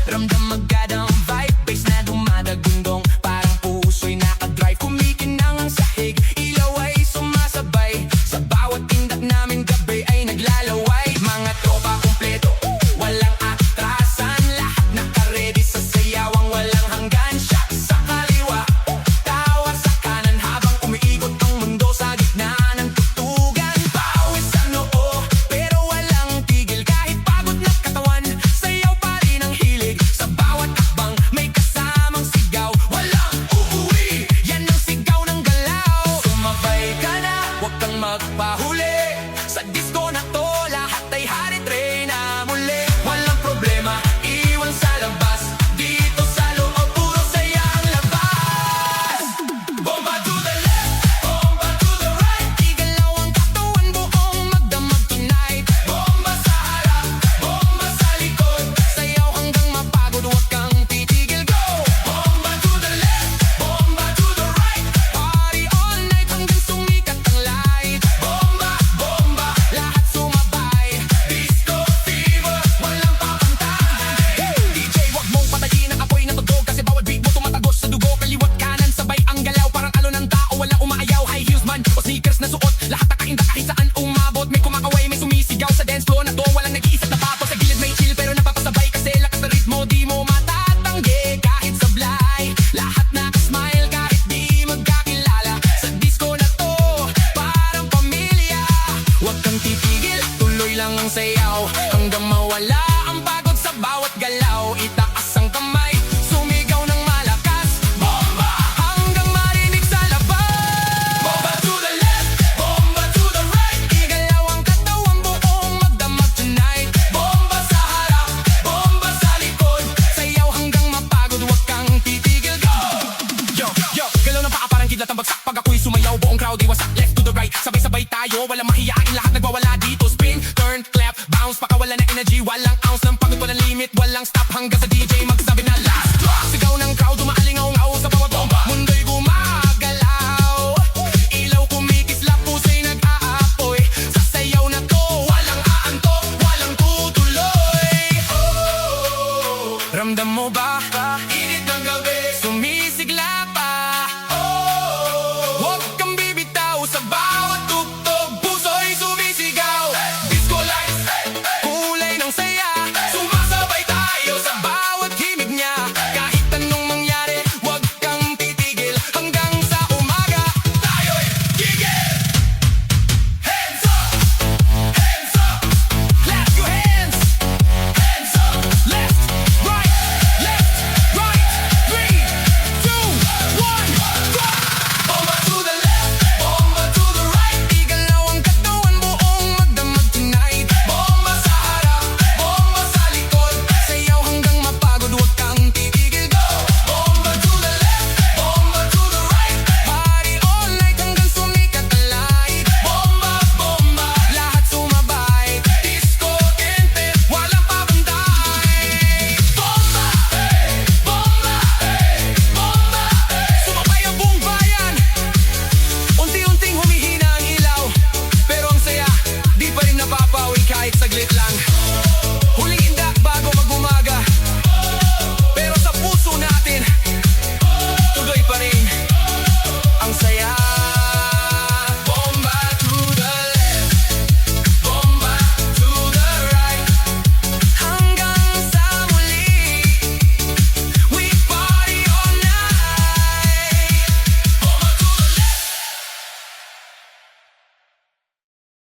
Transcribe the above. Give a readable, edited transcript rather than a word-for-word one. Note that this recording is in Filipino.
Ramdam agad ang vibe, bass na dumadagundong. Parang puso'y nakadrive, kumikinang ang sahig. Ilaw ay sumasabay, sa bawat tindak namin gabi ay naglalaway. Mga tropa kumpleto, walang atrasan. Lahat nakaredy sa sayawang walang hanggan. Shot sa kaliwa, tawa sa kanan, habang umiikot ang mundo sa gitna ng tutugan. Pawis sa noo, pero walang tigil. Kahit pagod na katawan, sayaw pa rin ang hilig. Sa bawat akbang may kasamang sigaw, walang uuwi, yan ang sigaw ng galaw. Sumabay ka na, huwag kang magpahuli. Sa disco na to, lahat ay hari-tray na muli. Walang problema, iwan sa labas. Dito sa loob, puro saya ang labas. Bomba to the left, bomba to the right. Igalaw ang katawan, buong magdamag tonight. Bomba sa harap, bomba sa likod. Sayaw hanggang mapagod, huwag kang titigil, go! Bomba to the left, bomba to the right. Party all night hanggang sumikat ang light. Bomba, bomba, lahat sumabay. Disco fever, walang papantay. DJ, wag mong patayin ang apoy ng tugtog, kasi bawat beat mo tumatagos sa dugo. Kaliwat kanan, sabay ang galaw, parang alo ng tao, walang umaayaw. High heels man o sneakers na suot, lahat nakainda kahit saan umabot. May kumakaway, may sumisigaw sa dance floor na to. Walang nag-iisip na pato, sa gilid may chill pero napapasabay. Kasi lakas na ritmo, di mo matatanggi kahit sablay. Lahat nakasmile kahit di magkakilala. Sa disco na to, parang pamilya. Huwag kang titigil, tuloy lang ang sayaw, hanggang mawala ang pagod sa bawat galaw. Itaas ang kamay, sumigaw ng malakas. Bomba, hanggang marinig sa labas. Bomba to the left, bomba to the right. Igalaw ang katawan, buong magdamag tonight. Bomba sa harap, bomba sa likod. Sayaw hanggang mapagod, huwag kang titigil, go! Yo, yo, galaw ng paa parang kidlat ang bagsak. Pag ako'y sumayaw, buong crowd ay wasak. Left to the right, sabay-sabay tayo, walang mahiyain, lahat nagwawala dito. Spin, turn, clap, bounce, pakawala na energy. Walang ounce ng pagod, walang limit, walang stop, hanggang sa DJ magsabi na last drop. Sigaw ng crowd, umaalingaw-ngaw sa bawat bomba. Mundo'y gumagalaw, ilaw kumikislap, puso'y nag-aapoy. Sa sayaw na to, walang aantok, walang tutuloy. Oh, ramdam mo ba?